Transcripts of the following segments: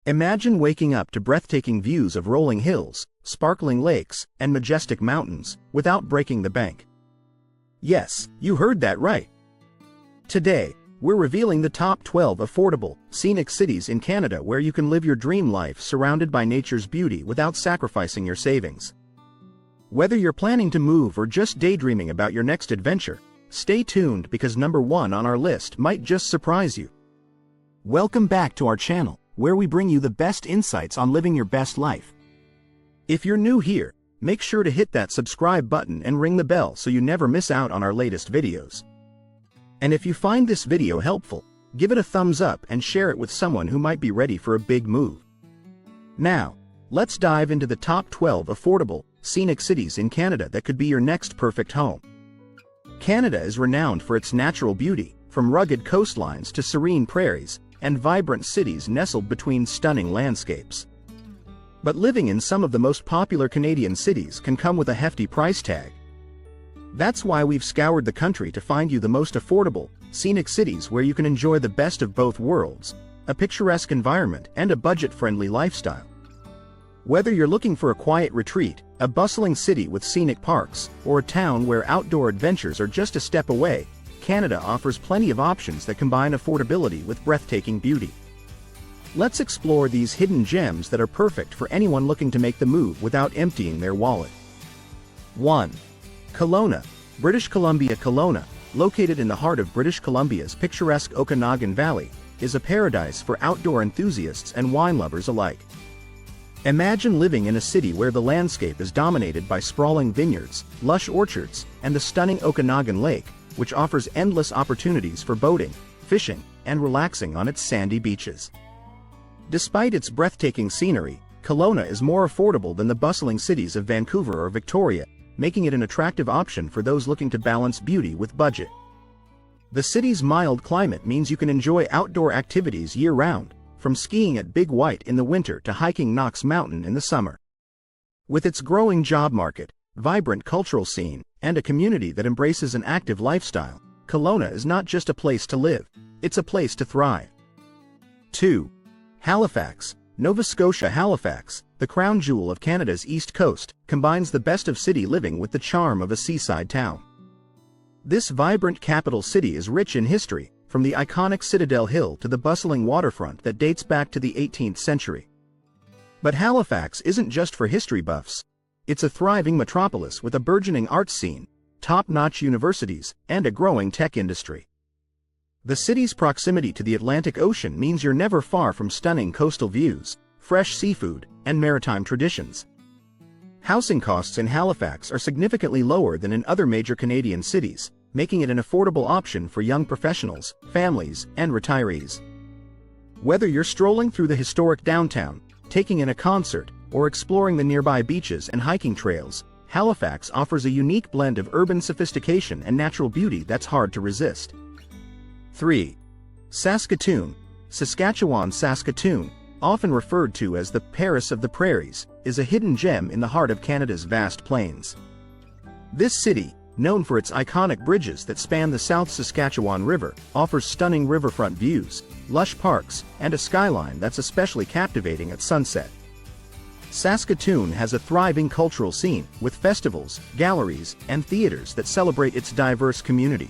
Imagine waking up to breathtaking views of rolling hills, sparkling lakes, and majestic mountains, without breaking the bank. Yes, you heard that right. Today, we're revealing the top 12 affordable, scenic cities in Canada where you can live your dream life surrounded by nature's beauty without sacrificing your savings. Whether you're planning to move or just daydreaming about your next adventure, stay tuned because number 1 on our list might just surprise you. Welcome back to our channel, where we bring you the best insights on living your best life. If you're new here, make sure to hit that subscribe button and ring the bell so you never miss out on our latest videos. And if you find this video helpful, give it a thumbs up and share it with someone who might be ready for a big move. Now, let's dive into the top 12 affordable, scenic cities in Canada that could be your next perfect home. Canada is renowned for its natural beauty, from rugged coastlines to serene prairies, and vibrant cities nestled between stunning landscapes. But living in some of the most popular Canadian cities can come with a hefty price tag. That's why we've scoured the country to find you the most affordable, scenic cities where you can enjoy the best of both worlds, a picturesque environment and a budget-friendly lifestyle. Whether you're looking for a quiet retreat, a bustling city with scenic parks, or a town where outdoor adventures are just a step away, Canada offers plenty of options that combine affordability with breathtaking beauty. Let's explore these hidden gems that are perfect for anyone looking to make the move without emptying their wallet. 1. Kelowna, British Columbia. Kelowna, located in the heart of British Columbia's picturesque Okanagan Valley, is a paradise for outdoor enthusiasts and wine lovers alike. Imagine living in a city where the landscape is dominated by sprawling vineyards, lush orchards, and the stunning Okanagan Lake, which offers endless opportunities for boating, fishing, and relaxing on its sandy beaches. Despite its breathtaking scenery, Kelowna is more affordable than the bustling cities of Vancouver or Victoria, making it an attractive option for those looking to balance beauty with budget. The city's mild climate means you can enjoy outdoor activities year-round, from skiing at Big White in the winter to hiking Knox Mountain in the summer. With its growing job market, vibrant cultural scene, and a community that embraces an active lifestyle, Kelowna is not just a place to live, it's a place to thrive. 2. Halifax, Nova Scotia. Halifax, the crown jewel of Canada's east coast, combines the best of city living with the charm of a seaside town. This vibrant capital city is rich in history, from the iconic Citadel Hill to the bustling waterfront that dates back to the 18th century. But Halifax isn't just for history buffs. It's a thriving metropolis with a burgeoning arts scene, top-notch universities, and a growing tech industry. The city's proximity to the Atlantic Ocean means you're never far from stunning coastal views, fresh seafood, and maritime traditions. Housing costs in Halifax are significantly lower than in other major Canadian cities, making it an affordable option for young professionals, families, and retirees. Whether you're strolling through the historic downtown, taking in a concert, or exploring the nearby beaches and hiking trails, Halifax offers a unique blend of urban sophistication and natural beauty that's hard to resist. 3. Saskatoon, Saskatchewan. Saskatoon, often referred to as the Paris of the Prairies, is a hidden gem in the heart of Canada's vast plains. This city, known for its iconic bridges that span the South Saskatchewan River, offers stunning riverfront views, lush parks, and a skyline that's especially captivating at sunset. Saskatoon has a thriving cultural scene, with festivals, galleries, and theaters that celebrate its diverse community.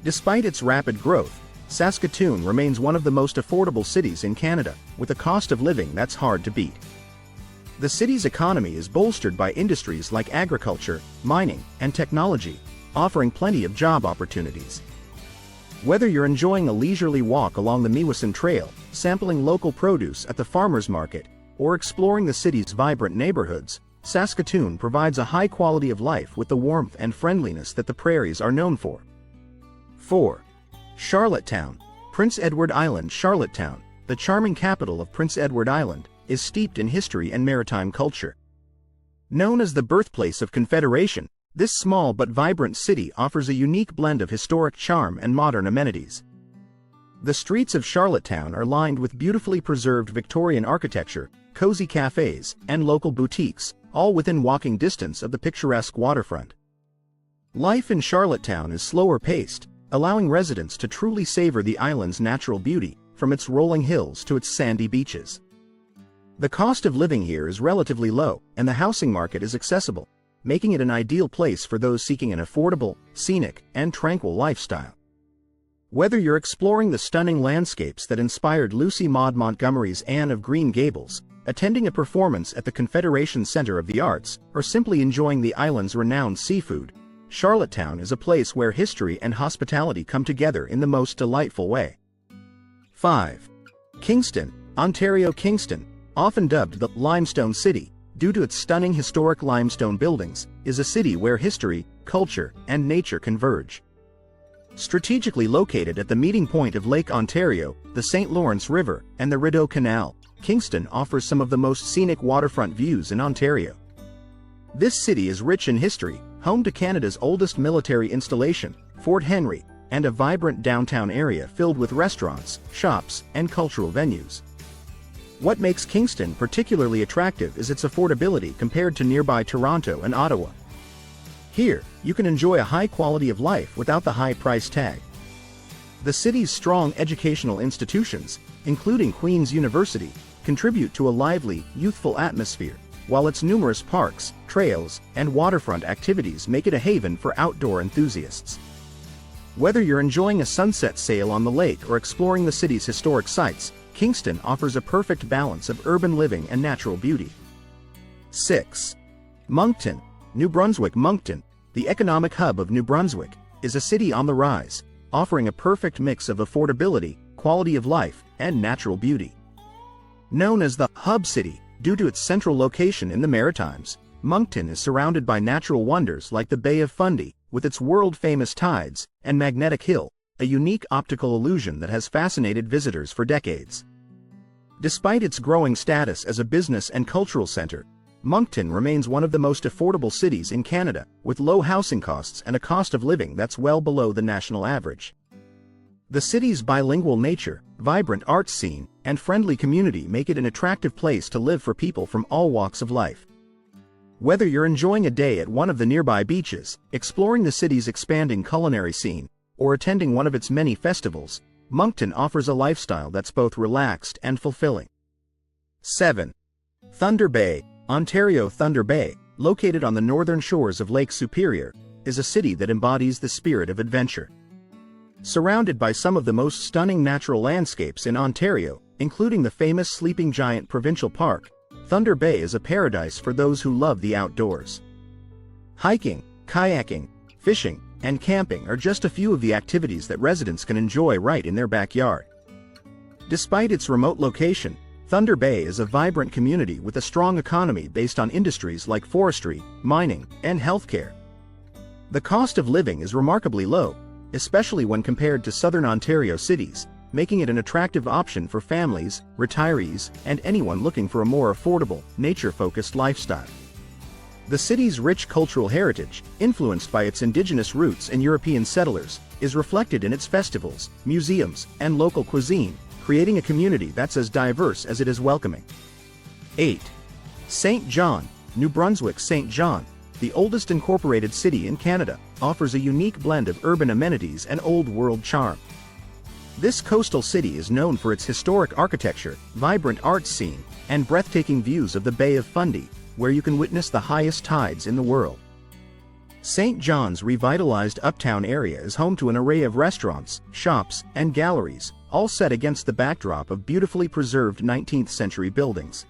Despite its rapid growth, Saskatoon remains one of the most affordable cities in Canada, with a cost of living that's hard to beat. The city's economy is bolstered by industries like agriculture, mining, and technology, offering plenty of job opportunities. Whether you're enjoying a leisurely walk along the Meewasin Trail, sampling local produce at the farmers market, or exploring the city's vibrant neighborhoods, Saskatoon provides a high quality of life with the warmth and friendliness that the prairies are known for. 4. Charlottetown, Prince Edward Island. Charlottetown, the charming capital of Prince Edward Island, is steeped in history and maritime culture. Known as the birthplace of Confederation, this small but vibrant city offers a unique blend of historic charm and modern amenities. The streets of Charlottetown are lined with beautifully preserved Victorian architecture, cozy cafes, and local boutiques, all within walking distance of the picturesque waterfront. Life in Charlottetown is slower paced, allowing residents to truly savor the island's natural beauty, from its rolling hills to its sandy beaches. The cost of living here is relatively low, and the housing market is accessible, making it an ideal place for those seeking an affordable, scenic, and tranquil lifestyle. Whether you're exploring the stunning landscapes that inspired Lucy Maud Montgomery's Anne of Green Gables, attending a performance at the Confederation Center of the Arts, or simply enjoying the island's renowned seafood, Charlottetown is a place where history and hospitality come together in the most delightful way. 5. Kingston, Ontario. Kingston, often dubbed the Limestone City, due to its stunning historic limestone buildings, is a city where history, culture, and nature converge. Strategically located at the meeting point of Lake Ontario, the St. Lawrence River, and the Rideau Canal, Kingston offers some of the most scenic waterfront views in Ontario. This city is rich in history, home to Canada's oldest military installation, Fort Henry, and a vibrant downtown area filled with restaurants, shops, and cultural venues. What makes Kingston particularly attractive is its affordability compared to nearby Toronto and Ottawa. Here, you can enjoy a high quality of life without the high price tag. The city's strong educational institutions, including Queen's University, contribute to a lively, youthful atmosphere, while its numerous parks, trails, and waterfront activities make it a haven for outdoor enthusiasts. Whether you're enjoying a sunset sail on the lake or exploring the city's historic sites, Kingston offers a perfect balance of urban living and natural beauty. 6. Moncton, New Brunswick. Moncton, the economic hub of New Brunswick, is a city on the rise, offering a perfect mix of affordability, quality of life, and natural beauty. Known as the Hub City, due to its central location in the Maritimes, Moncton is surrounded by natural wonders like the Bay of Fundy, with its world-famous tides, and Magnetic Hill, a unique optical illusion that has fascinated visitors for decades. Despite its growing status as a business and cultural center, Moncton remains one of the most affordable cities in Canada, with low housing costs and a cost of living that's well below the national average. The city's bilingual nature, vibrant arts scene, and friendly community make it an attractive place to live for people from all walks of life. Whether you're enjoying a day at one of the nearby beaches, exploring the city's expanding culinary scene, or attending one of its many festivals, Moncton offers a lifestyle that's both relaxed and fulfilling. 7. Thunder Bay, Ontario. Thunder Bay, located on the northern shores of Lake Superior, is a city that embodies the spirit of adventure. Surrounded by some of the most stunning natural landscapes in Ontario, including the famous Sleeping Giant Provincial Park, Thunder Bay is a paradise for those who love the outdoors. Hiking, kayaking, fishing, and camping are just a few of the activities that residents can enjoy right in their backyard. Despite its remote location, Thunder Bay is a vibrant community with a strong economy based on industries like forestry, mining, and healthcare. The cost of living is remarkably low, especially when compared to southern Ontario cities, making it an attractive option for families, retirees, and anyone looking for a more affordable, nature-focused lifestyle. The city's rich cultural heritage, influenced by its indigenous roots and European settlers, is reflected in its festivals, museums, and local cuisine, creating a community that's as diverse as it is welcoming. 8. St. John, New Brunswick. St. John, the oldest incorporated city in Canada, offers a unique blend of urban amenities and old-world charm. This coastal city is known for its historic architecture, vibrant arts scene, and breathtaking views of the Bay of Fundy, where you can witness the highest tides in the world. St. John's revitalized uptown area is home to an array of restaurants, shops, and galleries, all set against the backdrop of beautifully preserved 19th-century buildings.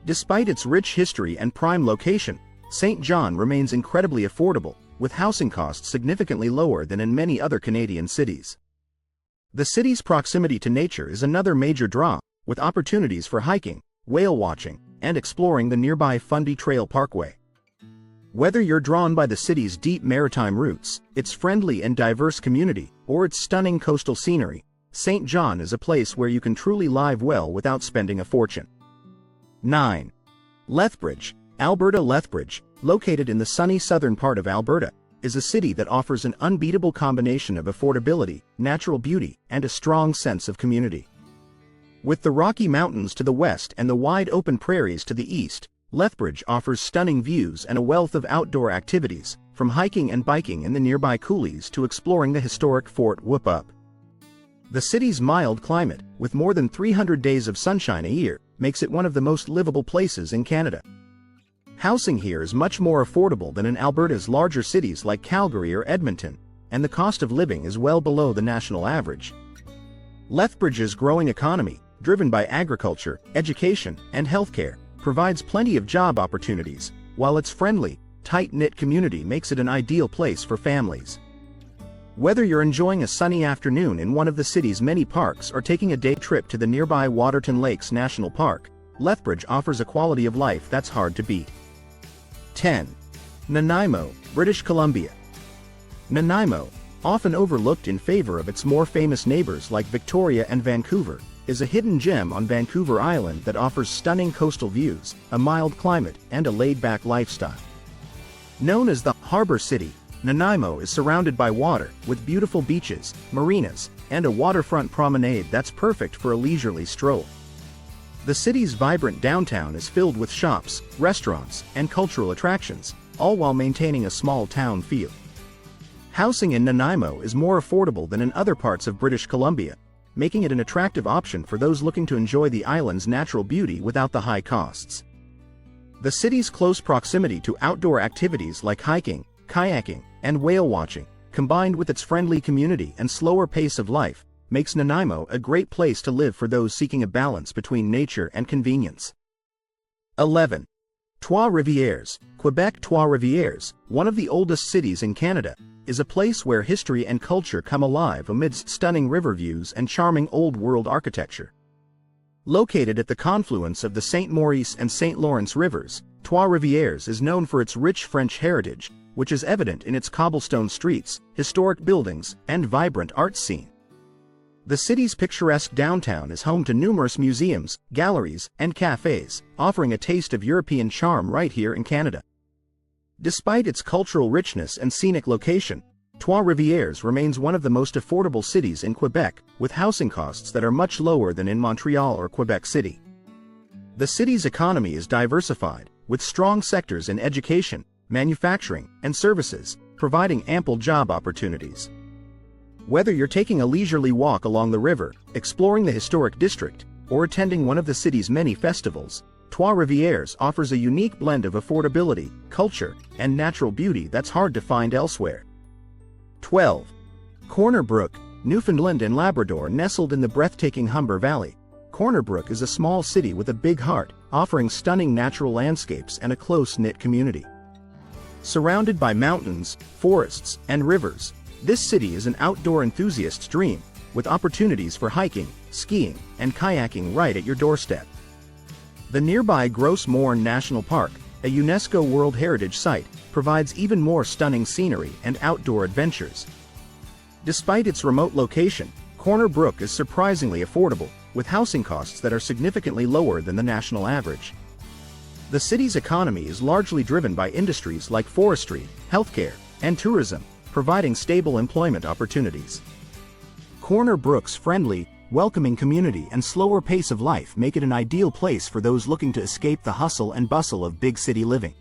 Despite its rich history and prime location, St. John remains incredibly affordable, with housing costs significantly lower than in many other Canadian cities. The city's proximity to nature is another major draw, with opportunities for hiking, whale watching, and exploring the nearby Fundy Trail Parkway. Whether you're drawn by the city's deep maritime roots, its friendly and diverse community, or its stunning coastal scenery, St. John is a place where you can truly live well without spending a fortune. 9. Lethbridge, Alberta. Lethbridge, located in the sunny southern part of Alberta, is a city that offers an unbeatable combination of affordability, natural beauty, and a strong sense of community. With the Rocky Mountains to the west and the wide open prairies to the east, Lethbridge offers stunning views and a wealth of outdoor activities, from hiking and biking in the nearby coulees to exploring the historic Fort Whoop-Up. The city's mild climate, with more than 300 days of sunshine a year, makes it one of the most livable places in Canada. Housing here is much more affordable than in Alberta's larger cities like Calgary or Edmonton, and the cost of living is well below the national average. Lethbridge's growing economy, driven by agriculture, education, and healthcare, provides plenty of job opportunities, while its friendly, tight-knit community makes it an ideal place for families. Whether you're enjoying a sunny afternoon in one of the city's many parks or taking a day trip to the nearby Waterton Lakes National Park, Lethbridge offers a quality of life that's hard to beat. 10. Nanaimo, British Columbia. Nanaimo, often overlooked in favor of its more famous neighbors like Victoria and Vancouver, is a hidden gem on Vancouver Island that offers stunning coastal views, a mild climate, and a laid-back lifestyle. Known as the Harbor City, Nanaimo is surrounded by water, with beautiful beaches, marinas, and a waterfront promenade that's perfect for a leisurely stroll. The city's vibrant downtown is filled with shops, restaurants, and cultural attractions, all while maintaining a small-town feel. Housing in Nanaimo is more affordable than in other parts of British Columbia, making it an attractive option for those looking to enjoy the island's natural beauty without the high costs. The city's close proximity to outdoor activities like hiking, kayaking, and whale watching, combined with its friendly community and slower pace of life, makes Nanaimo a great place to live for those seeking a balance between nature and convenience. 11. Trois-Rivières, Quebec. Trois-Rivières, one of the oldest cities in Canada, is a place where history and culture come alive amidst stunning river views and charming old-world architecture. Located at the confluence of the St. Maurice and St. Lawrence rivers, Trois-Rivières is known for its rich French heritage, which is evident in its cobblestone streets, historic buildings, and vibrant art scene. The city's picturesque downtown is home to numerous museums, galleries, and cafes, offering a taste of European charm right here in Canada. Despite its cultural richness and scenic location, Trois-Rivières remains one of the most affordable cities in Quebec, with housing costs that are much lower than in Montreal or Quebec City. The city's economy is diversified, with strong sectors in education, manufacturing, and services, providing ample job opportunities. Whether you're taking a leisurely walk along the river, exploring the historic district, or attending one of the city's many festivals, Trois-Rivières offers a unique blend of affordability, culture, and natural beauty that's hard to find elsewhere. 12. Corner Brook, Newfoundland and Labrador. Nestled in the breathtaking Humber Valley, Corner Brook is a small city with a big heart, offering stunning natural landscapes and a close-knit community. Surrounded by mountains, forests, and rivers, this city is an outdoor enthusiast's dream, with opportunities for hiking, skiing, and kayaking right at your doorstep. The nearby Gros Morne National Park, a UNESCO World Heritage Site, provides even more stunning scenery and outdoor adventures. Despite its remote location, Corner Brook is surprisingly affordable, with housing costs that are significantly lower than the national average. The city's economy is largely driven by industries like forestry, healthcare, and tourism, providing stable employment opportunities. Corner Brook's friendly, welcoming community and slower pace of life make it an ideal place for those looking to escape the hustle and bustle of big city living.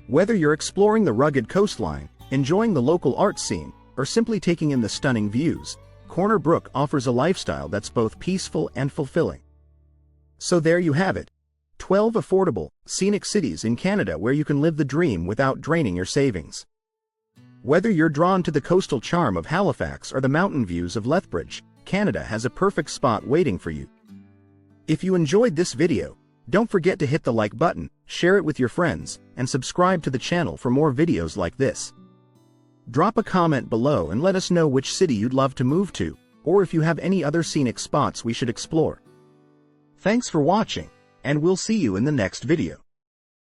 Whether you're exploring the rugged coastline, enjoying the local art scene, or simply taking in the stunning views, Corner Brook offers a lifestyle that's both peaceful and fulfilling. So there you have it. 12 affordable, scenic cities in Canada where you can live the dream without draining your savings. Whether you're drawn to the coastal charm of Halifax or the mountain views of Lethbridge, Canada has a perfect spot waiting for you. If you enjoyed this video, don't forget to hit the like button, share it with your friends, and subscribe to the channel for more videos like this. Drop a comment below and let us know which city you'd love to move to, or if you have any other scenic spots we should explore. Thanks for watching, and we'll see you in the next video.